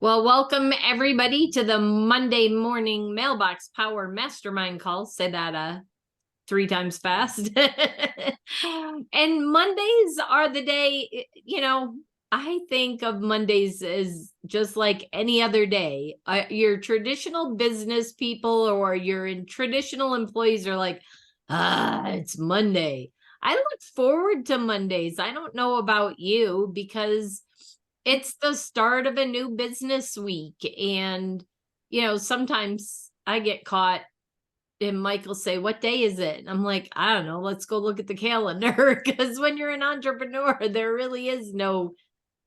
Well, welcome everybody to the Monday morning Mailbox Power Mastermind Call. Say that 3 times fast. And Mondays are the day, I think of Mondays as just like any other day. Your traditional business people or your traditional employees are like, it's Monday. I look forward to Mondays. I don't know about you because it's the start of a new business week. And, sometimes I get caught and Mike will say, "What day is it?" And I'm like, "I don't know. Let's go look at the calendar." Because when you're an entrepreneur, there really is no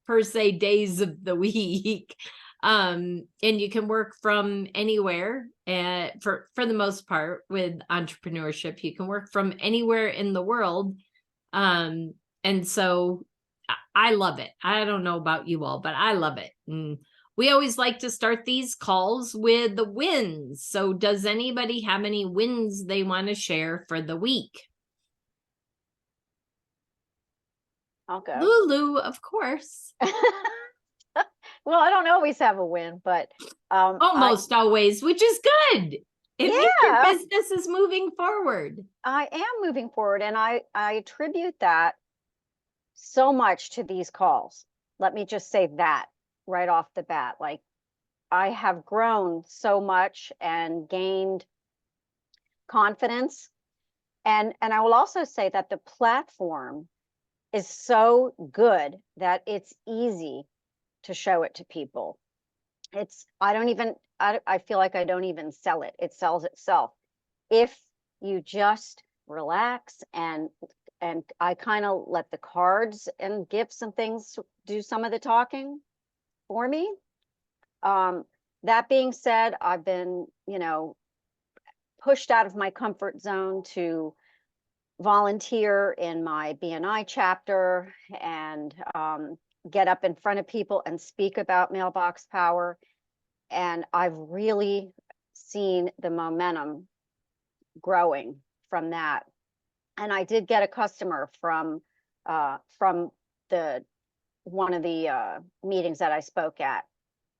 per se days of the week. And you can work from anywhere. For the most part with entrepreneurship, you can work from anywhere in the world. And so I love it. I don't know about you all, but I love it. And we always like to start these calls with the wins. So does anybody have any wins they want to share for the week? I'll go. Lulu, of course. Well, I don't always have a win, but almost always, which is good. It means your business is moving forward. I am moving forward, and I attribute that so much to these calls. Let me just say that right off the bat. Like, I have grown so much and gained confidence. And I will also say that the platform is so good that it's easy to show it to people. I feel like I don't even sell it. It sells itself. If you just relax and I kind of let the cards and gifts and things do some of the talking for me. That being said, I've been, pushed out of my comfort zone to volunteer in my BNI chapter and get up in front of people and speak about Mailbox Power. And I've really seen the momentum growing from that. And I did get a customer from the one of the meetings that I spoke at,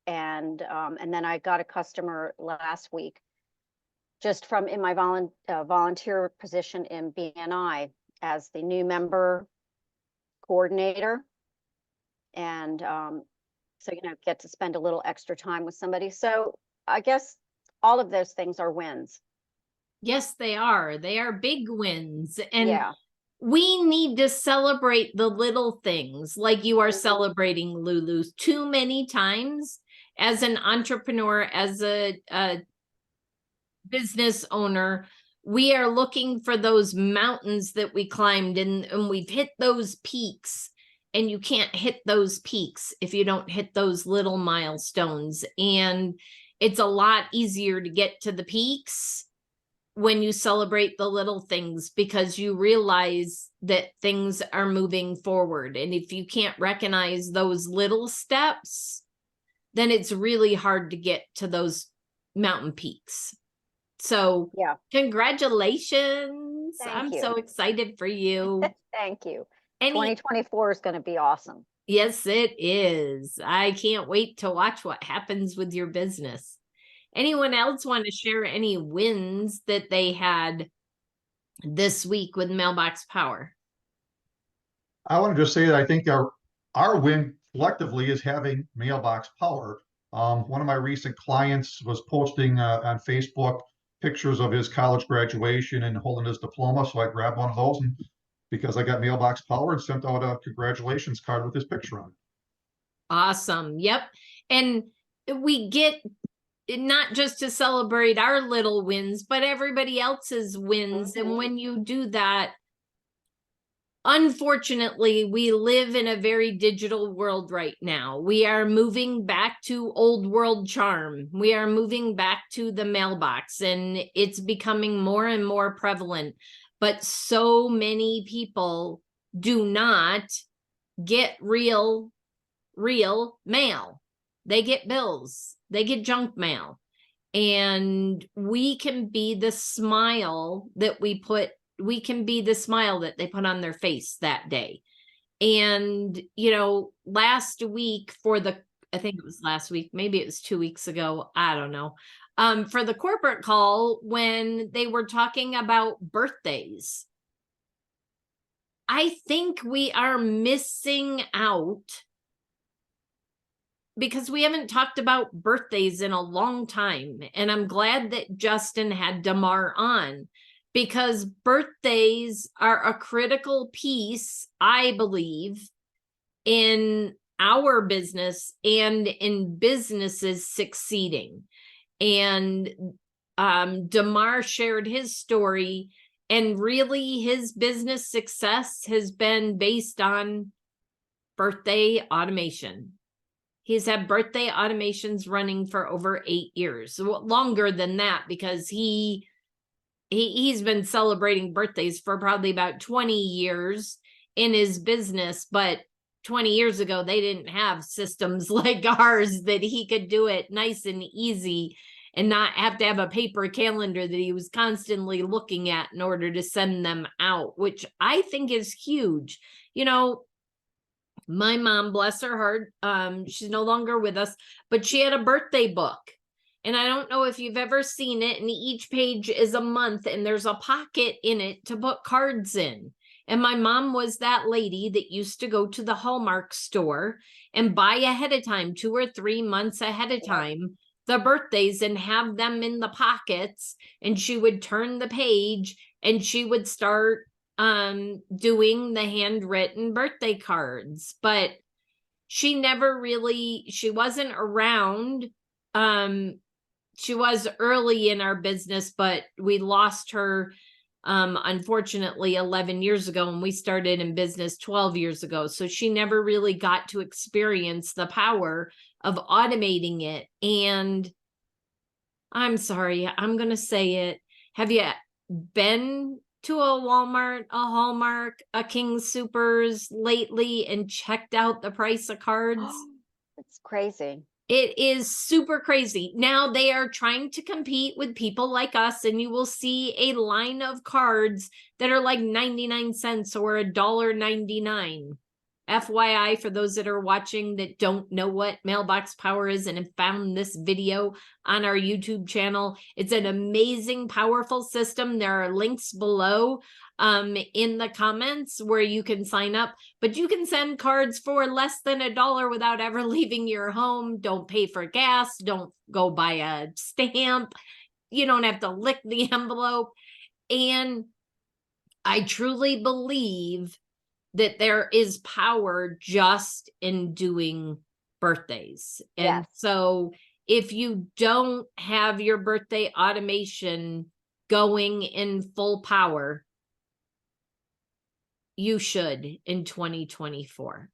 and then I got a customer last week just from in my volunteer position in BNI as the new member coordinator. And so, get to spend a little extra time with somebody. So I guess all of those things are wins. Yes, they are. They are big wins. And yeah. We need to celebrate the little things like you are celebrating, Lulu. Too many times as an entrepreneur, as a business owner, we are looking for those mountains that we climbed and we've hit those peaks. And you can't hit those peaks if you don't hit those little milestones. And it's a lot easier to get to the peaks when you celebrate the little things, because you realize that things are moving forward. And if you can't recognize those little steps, then it's really hard to get to those mountain peaks. So congratulations. I'm so excited for you. Thank you. 2024 is going to be awesome. Yes, it is. I can't wait to watch what happens with your business. Anyone else want to share any wins that they had this week with Mailbox Power? I want to just say that I think our win collectively is having Mailbox Power. One of my recent clients was posting on Facebook pictures of his college graduation and holding his diploma. So I grabbed one of those, and because I got Mailbox Power, and sent out a congratulations card with his picture on it. Awesome. Yep. And we get not just to celebrate our little wins, but everybody else's wins. And when you do that, unfortunately, we live in a very digital world right now. We are moving back to old world charm. We are moving back to the mailbox, and it's becoming more and more prevalent. But so many people do not get real mail. They get bills. They get junk mail. And we can be the smile that they put on their face that day. And, last week for the I think it was last week, maybe it was 2 weeks ago, I don't know. For the corporate call when they were talking about birthdays. I think we are missing out because we haven't talked about birthdays in a long time. And I'm glad that Justin had Damar on, because birthdays are a critical piece, I believe, in our business and in businesses succeeding. And Damar shared his story, and really his business success has been based on birthday automation. He's had birthday automations running for over 8 years, longer than that, because he's been celebrating birthdays for probably about 20 years in his business. But 20 years ago, they didn't have systems like ours that he could do it nice and easy and not have to have a paper calendar that he was constantly looking at in order to send them out, which I think is huge. You know, my mom, bless her heart, she's no longer with us, but she had a birthday book. And I don't know if you've ever seen it, and each page is a month and there's a pocket in it to put cards in. And my mom was that lady that used to go to the Hallmark store and buy ahead of time, 2 or 3 months ahead of time, the birthdays, and have them in the pockets. And she would turn the page and she would start doing the handwritten birthday cards. But she never really, she wasn't around. She was early in our business, but we lost her unfortunately 11 years ago, and we started in business 12 years ago. So she never really got to experience the power of automating it. And I'm sorry, I'm going to say it. Have you been to a Walmart, a Hallmark, a King Supers lately and checked out the price of cards? It's crazy. It is super crazy. Now they are trying to compete with people like us, and you will see a line of cards that are like 99 cents or $1.99. FYI, for those that are watching that don't know what Mailbox Power is and have found this video on our YouTube channel, it's an amazing, powerful system. There are links below in the comments where you can sign up, but you can send cards for less than $1 without ever leaving your home. Don't pay for gas. Don't go buy a stamp. You don't have to lick the envelope. And I truly believe that there is power just in doing birthdays. And so if you don't have your birthday automation going in full power, you should in 2024.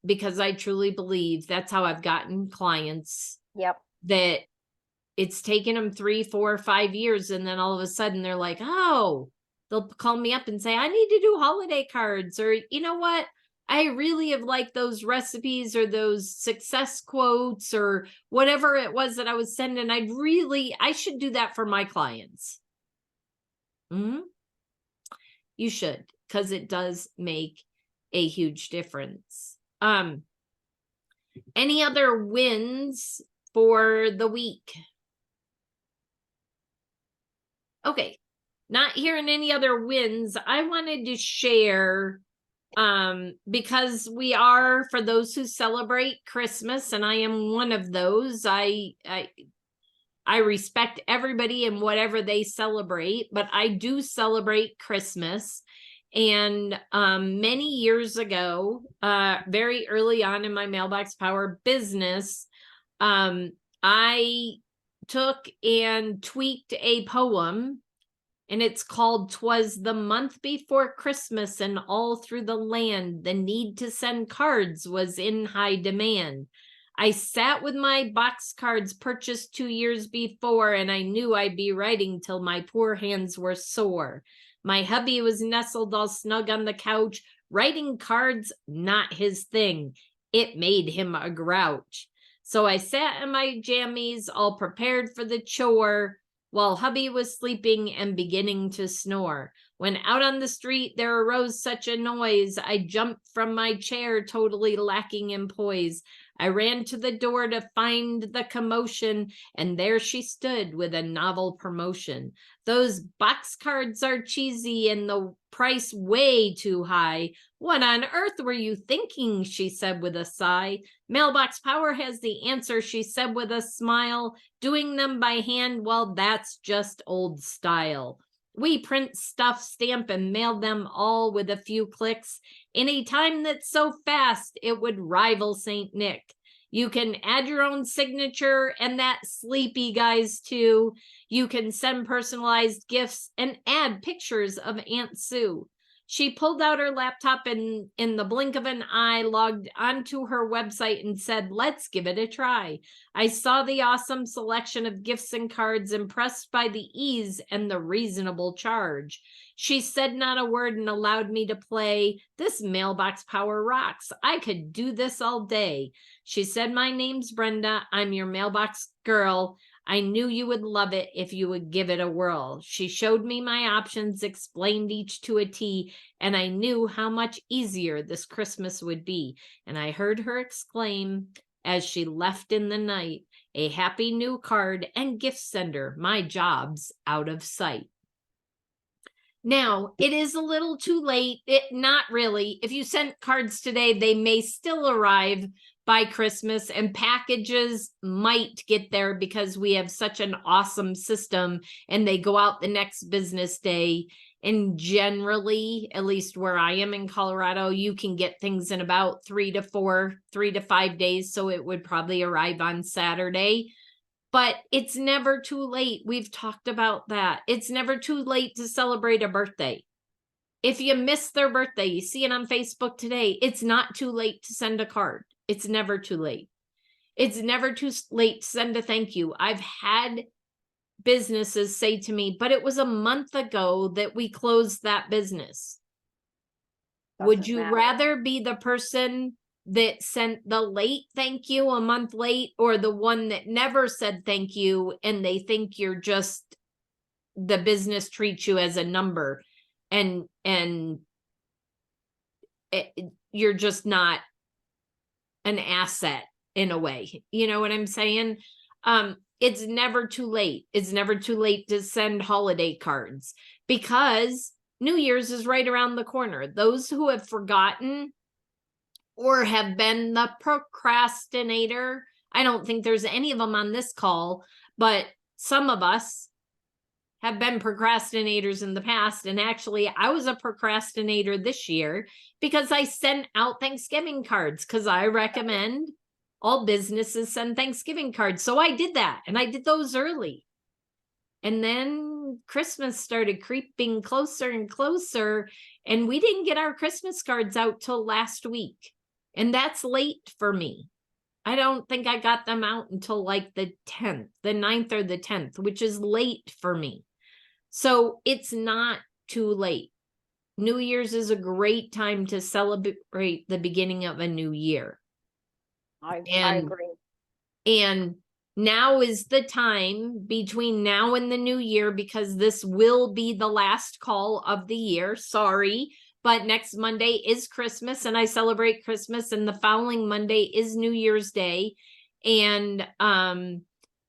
Because I truly believe that's how I've gotten clients. That it's taken them 3, 4, 5 years, and then all of a sudden they're like, oh, they'll call me up and say, I need to do holiday cards, or you know what? I really have liked those recipes or those success quotes or whatever it was that I was sending. I should do that for my clients. You should, because it does make a huge difference. Any other wins for the week? Okay. Not hearing any other wins, I wanted to share, because we are, for those who celebrate Christmas, and I am one of those, I respect everybody and whatever they celebrate, but I do celebrate Christmas. And many years ago, very early on in my Mailbox Power business, I took and tweaked a poem. And it's called "'Twas the Month Before Christmas, and all through the land, the need to send cards was in high demand. I sat with my box cards purchased 2 years before, and I knew I'd be writing till my poor hands were sore. My hubby was nestled all snug on the couch, writing cards, not his thing. It made him a grouch. So I sat in my jammies, all prepared for the chore, while hubby was sleeping and beginning to snore. When out on the street there arose such a noise, I jumped from my chair, totally lacking in poise. I ran to the door to find the commotion, and there she stood with a novel promotion. Those box cards are cheesy and the price way too high. What on earth were you thinking? She said with a sigh. Mailbox Power has the answer, she said with a smile. Doing them by hand, well, that's just old style. We print, stuff, stamp, and mail them all with a few clicks in a time that's so fast it would rival St. Nick. You can add your own signature and that sleepy guy's too. You can send personalized gifts and add pictures of Aunt Sue. She pulled out her laptop and in the blink of an eye logged onto her website and said, let's give it a try. I saw the awesome selection of gifts and cards, impressed by the ease and the reasonable charge. She said not a word and allowed me to play. This Mailbox Power rocks. I could do this all day. She said, my name's Brenda. I'm your mailbox girl. I knew you would love it if you would give it a whirl. She showed me my options, explained each to a T, and I knew how much easier this Christmas would be. And I heard her exclaim as she left in the night, a happy new card and gift sender, my job's out of sight. Now, it is a little too late. Not really. If you sent cards today, they may still arrive by Christmas, and packages might get there because we have such an awesome system and they go out the next business day. And generally, at least where I am in Colorado, you can get things in about 3 to 5 days. So it would probably arrive on Saturday. But it's never too late. We've talked about that. It's never too late to celebrate a birthday. If you miss their birthday, you see it on Facebook today, it's not too late to send a card. It's never too late. It's never too late to send a thank you. I've had businesses say to me, but it was a month ago that we closed that business. Would you rather be the person that sent the late thank you a month late, or the one that never said thank you and they think you're just, the business treats you as a number and you're just not an asset in a way? You know what I'm saying? It's never too late. It's never too late to send holiday cards because New Year's is right around the corner. Those who have forgotten or have been the procrastinator, I don't think there's any of them on this call, but some of us have been procrastinators in the past. And actually, I was a procrastinator this year because I sent out Thanksgiving cards because I recommend all businesses send Thanksgiving cards. So I did that, and I did those early. And then Christmas started creeping closer and closer, and we didn't get our Christmas cards out till last week. And that's late for me. I don't think I got them out until like the 10th, the 9th or the 10th, which is late for me. So it's not too late. New Year's is a great time to celebrate the beginning of a new year. I agree. And now is the time between now and the new year, because this will be the last call of the year. Sorry, but next Monday is Christmas and I celebrate Christmas, and the following Monday is New Year's Day. And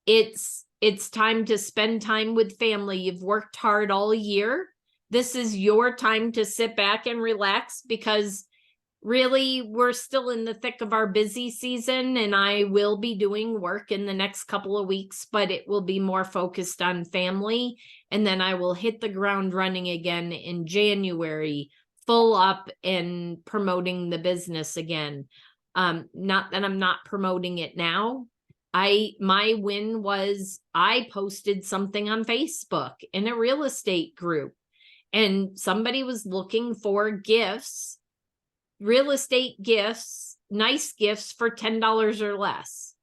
it's time to spend time with family. You've worked hard all year. This is your time to sit back and relax, because really, we're still in the thick of our busy season, and I will be doing work in the next couple of weeks, but it will be more focused on family. And then I will hit the ground running again in January, full up and promoting the business again. Not that I'm not promoting it now. My win was I posted something on Facebook in a real estate group, and somebody was looking for gifts, real estate gifts, nice gifts for $10 or less.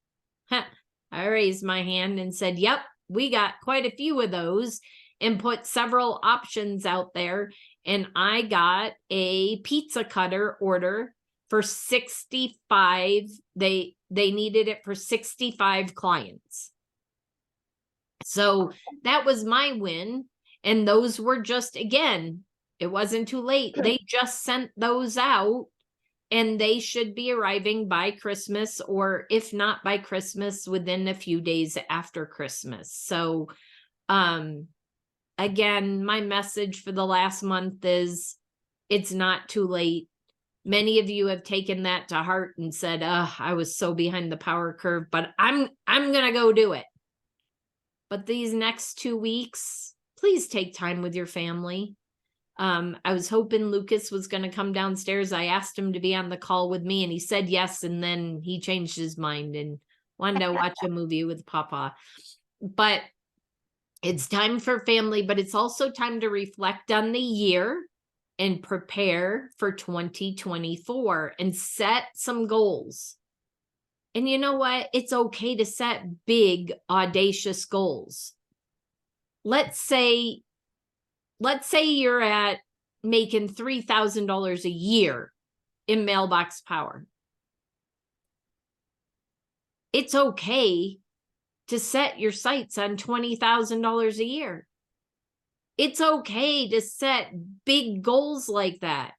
I raised my hand and said, yep, we got quite a few of those, and put several options out there. And I got a pizza cutter order for 65. They needed it for 65 clients. So that was my win. And those were just, again, It wasn't too late. They just sent those out, and they should be arriving by Christmas, or if not by Christmas, within a few days after Christmas. So, again, my message for the last month is it's not too late. Many of you have taken that to heart and said, "Oh, I was so behind the power curve, but I'm going to go do it." But these next 2 weeks, please take time with your family. I was hoping Lucas was going to come downstairs. I asked him to be on the call with me, and he said yes, and then he changed his mind and wanted to watch a movie with Papa. But it's time for family, but it's also time to reflect on the year and prepare for 2024 and set some goals. And you know what? It's okay to set big, audacious goals. Let's say you're at making $3,000 a year in Mailbox Power. It's okay to set your sights on $20,000 a year. It's okay to set big goals like that.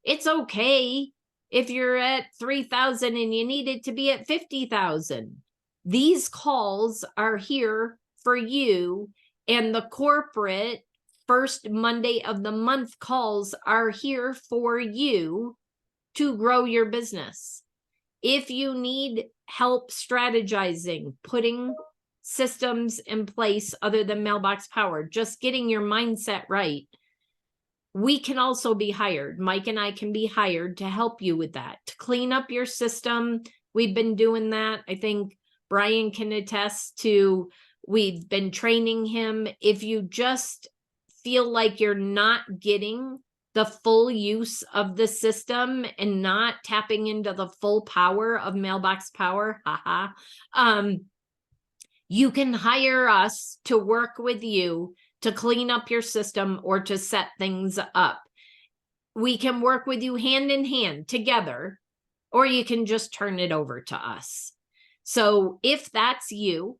It's okay if you're at 3,000 and you need it to be at 50,000. These calls are here for you, and the corporate first Monday of the month calls are here for you to grow your business. If you need help strategizing, putting systems in place other than Mailbox Power, just getting your mindset right, we can also be hired. Mike and I can be hired to help you with that, to clean up your system. We've been doing that. I think Brian can attest to, we've been training him. If you just feel like you're not getting the full use of the system and not tapping into the full power of Mailbox Power, you can hire us to work with you to clean up your system or to set things up. We can work with you hand in hand together, or you can just turn it over to us. So if that's you,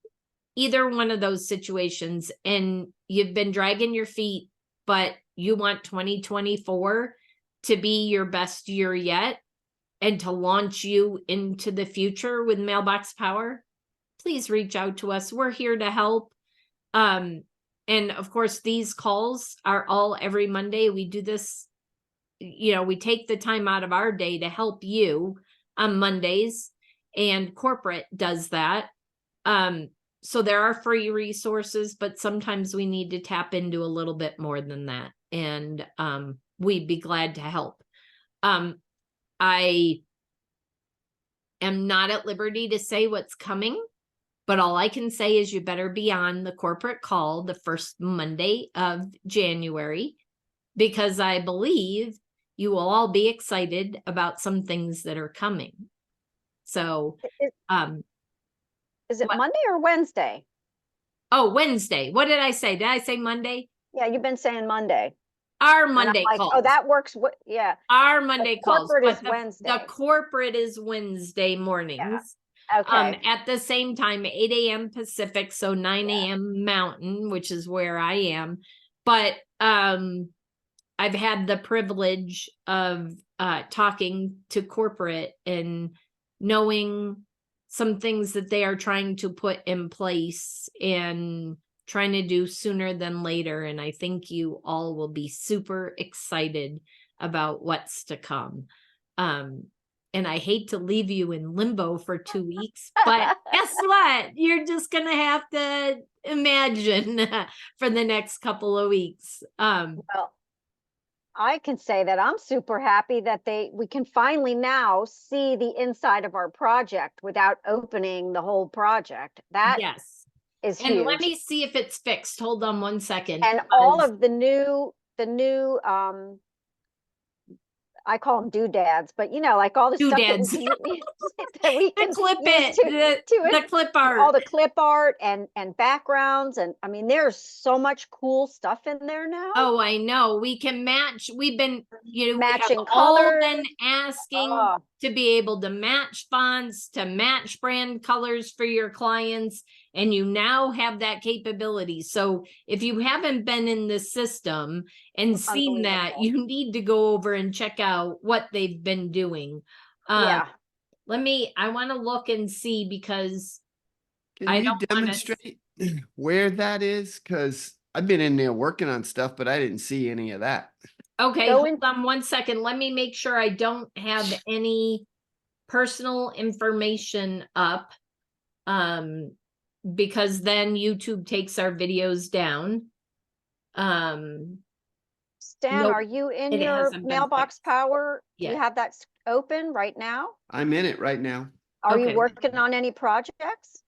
either one of those situations, and you've been dragging your feet, but you want 2024 to be your best year yet and to launch you into the future with Mailbox Power, please reach out to us. We're here to help. And of course, these calls are all every Monday. We do this, we take the time out of our day to help you on Mondays, and corporate does that. So there are free resources, but sometimes we need to tap into a little bit more than that. And we'd be glad to help. I am not at liberty to say what's coming, but all I can say is you better be on the corporate call the first Monday of January, because I believe you will all be excited about some things that are coming. So, is it Monday or Wednesday? Oh, Wednesday. What did I say? Did I say Monday? Yeah, you've been saying Monday. Our Monday like, calls. Oh, that works. Yeah. Our Monday calls. Corporate is Wednesday. The corporate is Wednesday mornings. Yeah. Okay. At the same time, 8 a.m. Pacific, so 9 a.m. Mountain, which is where I am. But I've had the privilege of talking to corporate and knowing some things that they are trying to put in place and trying to do sooner than later. And I think you all will be super excited about what's to come. And I hate to leave you in limbo for 2 weeks, but guess what? You're just going to have to imagine for the next couple of weeks. Well, I can say that I'm super happy that we can finally now see the inside of our project without opening the whole project. That is huge. And let me see if it's fixed. Hold on one second. And all of the new I call them doodads, but like all the stuff that we can the clip the clip art, all the clip art and backgrounds, and I mean, there's so much cool stuff in there now. Oh, I know. We can match. We've been, matching all colors. been asking to be able to match fonts, to match brand colors for your clients, and you now have that capability. So if you haven't been in the system and seen that, Unbelievable. you need to go over and check out what they've been doing. Yeah. I want to look and see, because Can I you don't wanna demonstrate where that is? Because I've been in there working on stuff, but I didn't see any of that. Okay, Go hold in- on 1 second. Let me make sure I don't have any personal information up. Because then YouTube takes our videos down. Stan, Nope, are you in it your hasn't been Mailbox fixed Power? Do you yet. have that open right now? I'm in it right now. Are you Okay. working on any projects?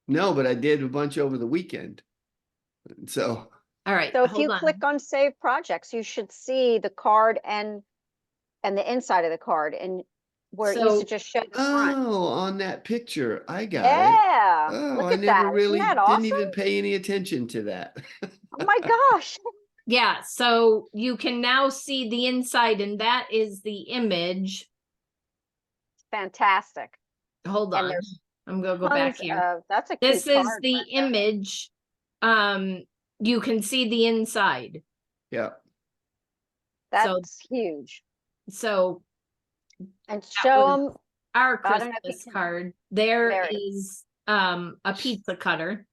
No, but I did a bunch over the weekend. So, All right, So if you hold on. click on Save Projects, you should see the card and the inside of the card, and where it used So- to just show the front. oh, on that picture, I got it. Yeah, Oh, look I at never that. really Isn't that didn't awesome? even pay any attention to that. Oh my gosh. Yeah, so you can now see the inside, and that is the image. Fantastic. Hold And on, there's I'm gonna go back Tons here. of, that's a This cute is card, the Brenda. image. You can see the inside. Yeah. That's huge. So And was show them, our I don't know if you Christmas can- card, there there it is a pizza cutter.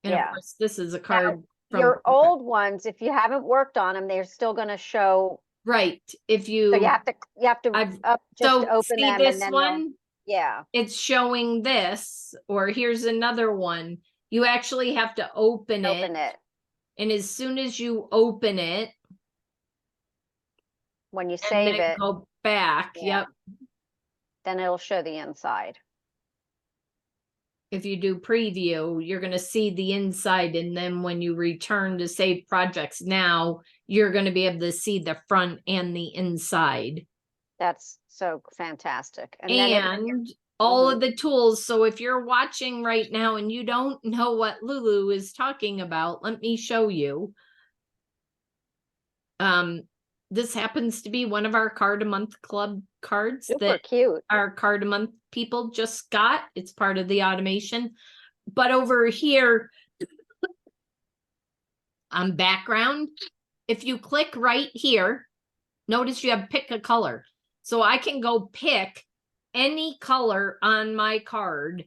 And Yeah. of course, this is a card from your old ones, if you haven't worked on them, they're still gonna show. right. If So you you have to I've- just so open see them this and then one, yeah. it's showing this, or here's another one. You actually have to open Open it and as soon as you open it when you and save then it, go back, Yeah. yep. then it'll show the inside. If you do preview, you're going to see the inside, and then when you return to save projects now, you're going to be able to see the front and the inside. That's so fantastic. And then And all Mhm. of the tools. So if you're watching right now and you don't know what Lulu is talking about, let me show you. This happens to be one of our card a month club cards super that cute. our card a month people just got. It's part of the automation. But over here on background, if you click right here, notice you have pick a color. So I can go pick any color on my card.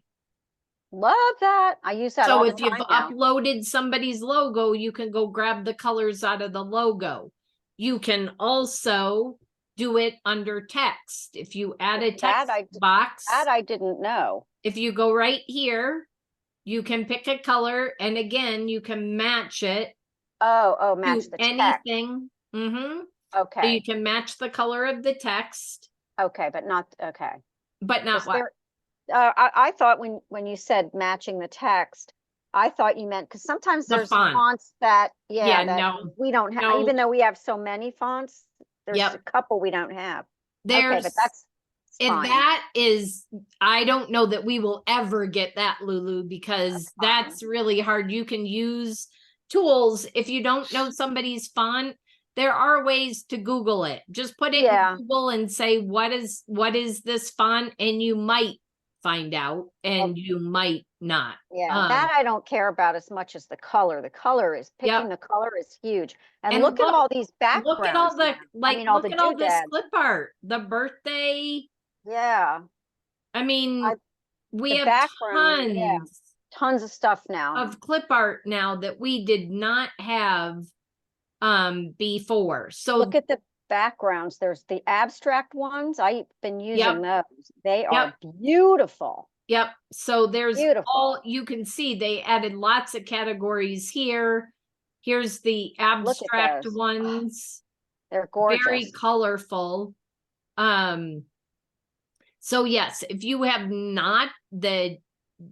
Love that. I use that all So the if you've time now. uploaded somebody's logo, you can go grab the colors out of the logo. You can also do it under text. If you add a text box, That I didn't know. if you go right here, you can pick a color, and again, you can match it Oh, match to the text. anything. So Okay. you can match the color of the text, Okay, but not, okay. but not 'Cause what. I thought when you said matching the text, I thought you meant, because sometimes The there's font. fonts that, Yeah, that no, we don't have, no. even though we have so many fonts, there's Yep. a couple we don't have. Okay, There's, but that's and fine. that is, I don't know that we will ever get that, Lulu, because that's really hard. You can use tools. If you don't know somebody's font, there are ways to Google it. Just put it Yeah. in Google and say, what is this font? And you might find out, and you might not. Yeah, that I don't care about as much as the color. The color is, picking the color is huge. And And look at all these backgrounds. Look at all the, now. like, I mean, all look the at all this doodads. clip art, the birthday. Yeah, I mean, we the have background, yeah. tons Tons of stuff now. of clip art now that we did not have before. So Look at the backgrounds. There's the abstract ones. I've been using those. They are beautiful. yep. So there's Beautiful. all, you can see they added lots of categories here. Here's the abstract those. ones. They're gorgeous. Very colorful. So yes, if you have not, the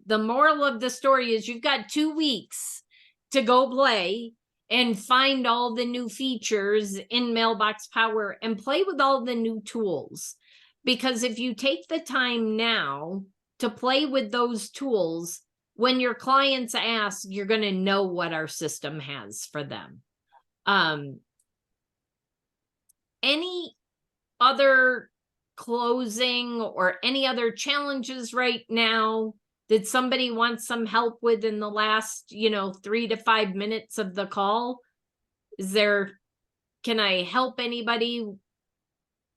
moral of the story is you've got 2 weeks to go play and find all the new features in Mailbox Power and play with all the new tools. Because if you take the time now to play with those tools, when your clients ask, you're going to know what our system has for them. other closing or any other challenges right now that somebody wants some help with in the last, 3 to 5 minutes of the call? Can I help anybody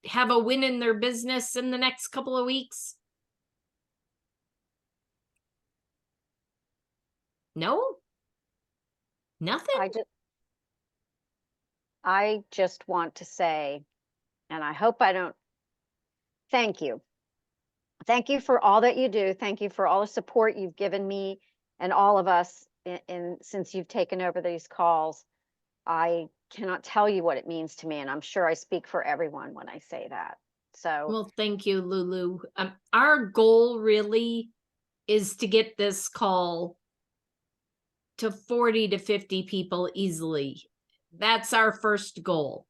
have a win in their business in the next couple of weeks? No? Nothing? I just want to say, and I hope I don't, thank you. Thank you for all that you do. Thank you for all the support you've given me and all of us since you've taken over these calls. I cannot tell you what it means to me, and I'm sure I speak for everyone when I say that. So, Well, thank you, Lulu. Our goal really is to get this call to 40 to 50 people easily. That's our first goal.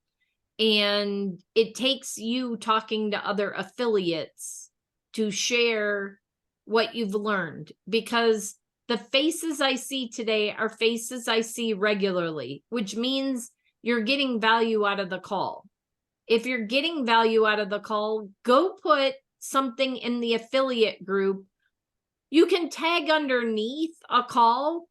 And it takes you talking to other affiliates to share what you've learned, because the faces I see today are faces I see regularly, which means you're getting value out of the call. If you're getting value out of the call, go put something in the affiliate group. You can tag underneath a call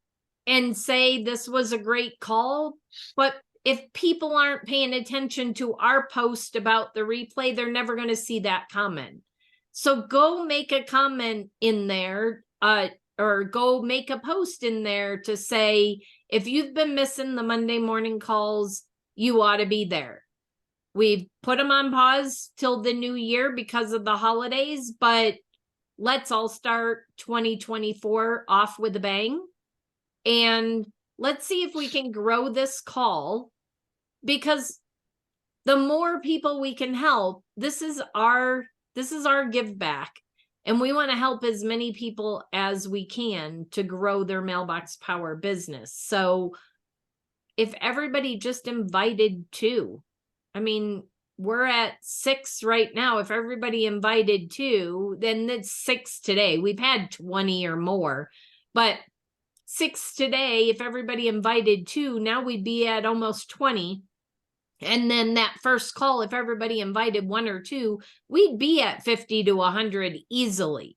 and say this was a great call, but if people aren't paying attention to our post about the replay, they're never going to see that comment. So go make a comment in there, or go make a post in there to say, if you've been missing the Monday morning calls, you ought to be there. We've put them on pause till the new year because of the holidays, but let's all start 2024 off with a bang. And let's see if we can grow this call, because the more people we can help, this is our give back. And we want to help as many people as we can to grow their Mailbox Power business. So if everybody just invited 2, I mean, we're at 6 right now. If everybody invited 2, then it's 6 today. We've had 20 or more, but 6 today, if everybody invited 2, now we'd be at almost 20. And then that first call, if everybody invited 1 or 2, we'd be at 50 to 100 easily.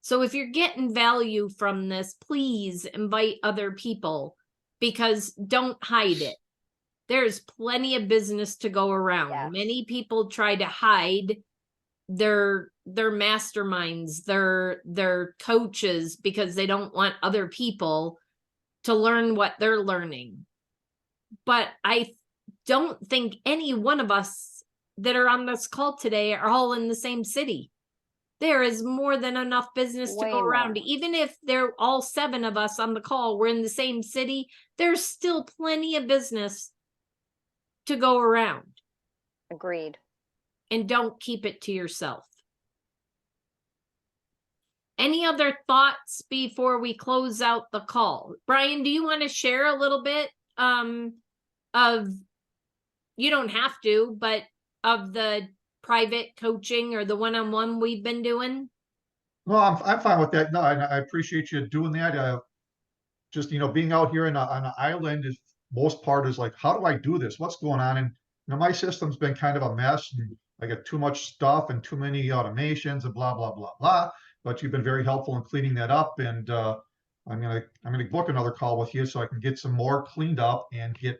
So if you're getting value from this, please invite other people, because don't hide it. There's plenty of business to go around. Yes. Many people try to hide their masterminds, their coaches, because they don't want other people to learn what they're learning. But I don't think any one of us that are on this call today are all in the same city. There is more than enough business to go around. Even if they're all 7 of us on the call, we're in the same city, there's still plenty of business to go around. agreed. And don't keep it to yourself. Any other thoughts before we close out the call? Brian, do you want to share a little bit of, you don't have to, but of the private coaching or the one-on-one we've been doing? No, I'm fine with that. No, I appreciate you doing that. Just, being out here on an island is, most part is like, how do I do this? What's going on? And, my system's been kind of a mess, and I got too much stuff and too many automations and blah, blah, blah, blah. But you've been very helpful in cleaning that up. And I'm gonna book another call with you so I can get some more cleaned up and get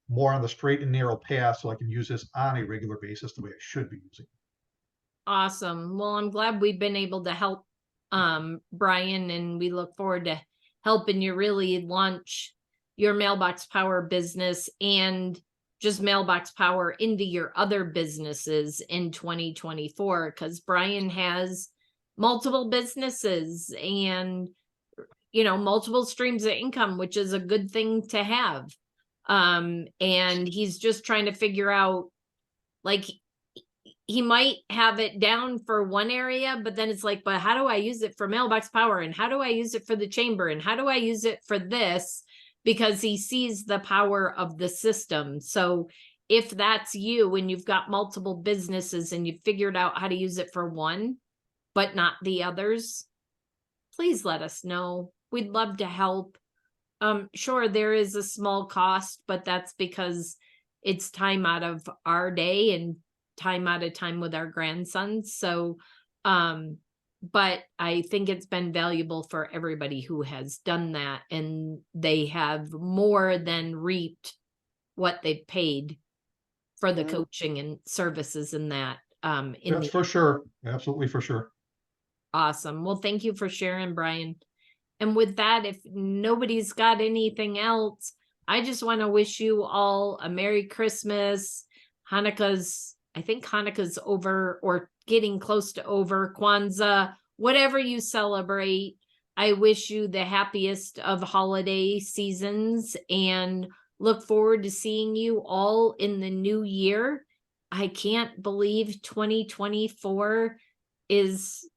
more on the straight and narrow path, so I can use this on a regular basis the way I should be using it. Awesome. Well, I'm glad we've been able to help Brian, and we look forward to helping you really launch your Mailbox Power business and just Mailbox Power into your other businesses in 2024, because Brian has multiple businesses and multiple streams of income, which is a good thing to have. And he's just trying to figure out, like, he might have it down for one area, but then it's like, but how do I use it for Mailbox Power? And how do I use it for the chamber? And how do I use it for this? Because he sees the power of the system. So if that's you and you've got multiple businesses and you've figured out how to use it for one, but not the others, please let us know. We'd love to help. Sure, there is a small cost, but that's because it's time out of our day and time out of time with our grandsons. So, but I think it's been valuable for everybody who has done that, and they have more than reaped what they've paid for the coaching and services in that. That's for sure. Absolutely for sure. Awesome. Well, thank you for sharing, Brian. And with that, if nobody's got anything else, I just want to wish you all a Merry Christmas. I think Hanukkah's over or getting close to over. Kwanzaa, whatever you celebrate. I wish you the happiest of holiday seasons and look forward to seeing you all in the new year. I can't believe 2024 is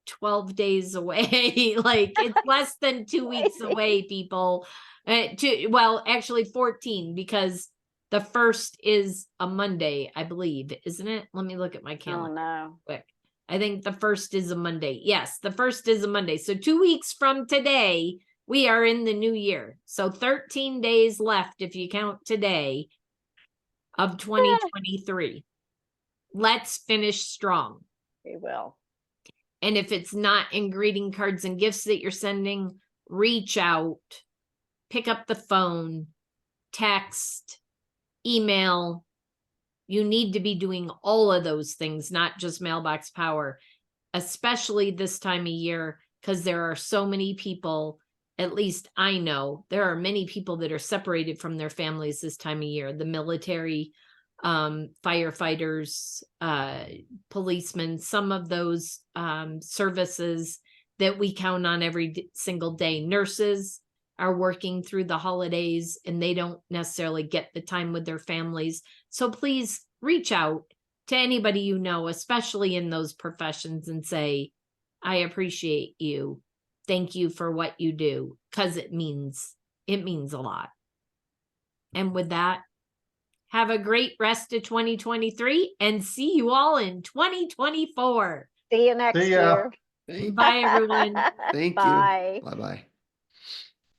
12 days away. Like, it's less than 2 weeks away, people. Well, actually 14, because the 1st is a Monday, I believe, isn't it? Let me look at my calendar. Oh, no. Quick. I think the 1st is a Monday. Yes, the 1st is a Monday. So 2 weeks from today, we are in the new year. So 13 days left, if you count today, of 2023. Let's finish strong. We will. And if it's not in greeting cards and gifts that you're sending, reach out, pick up the phone, text, email. You need to be doing all of those things, not just Mailbox Power, especially this time of year, because there are so many people, at least I know, there are many people that are separated from their families this time of year. The military, firefighters, policemen, some of those services that we count on every single day. Nurses are working through the holidays and they don't necessarily get the time with their families. So please reach out to anybody you know, especially in those professions, and say, I appreciate you. Thank you for what you do, because it means a lot. And with that, have a great rest of 2023 and see you all in 2024. See you next See ya. year. Thank, Bye, everyone. thank Bye. you. Bye-bye.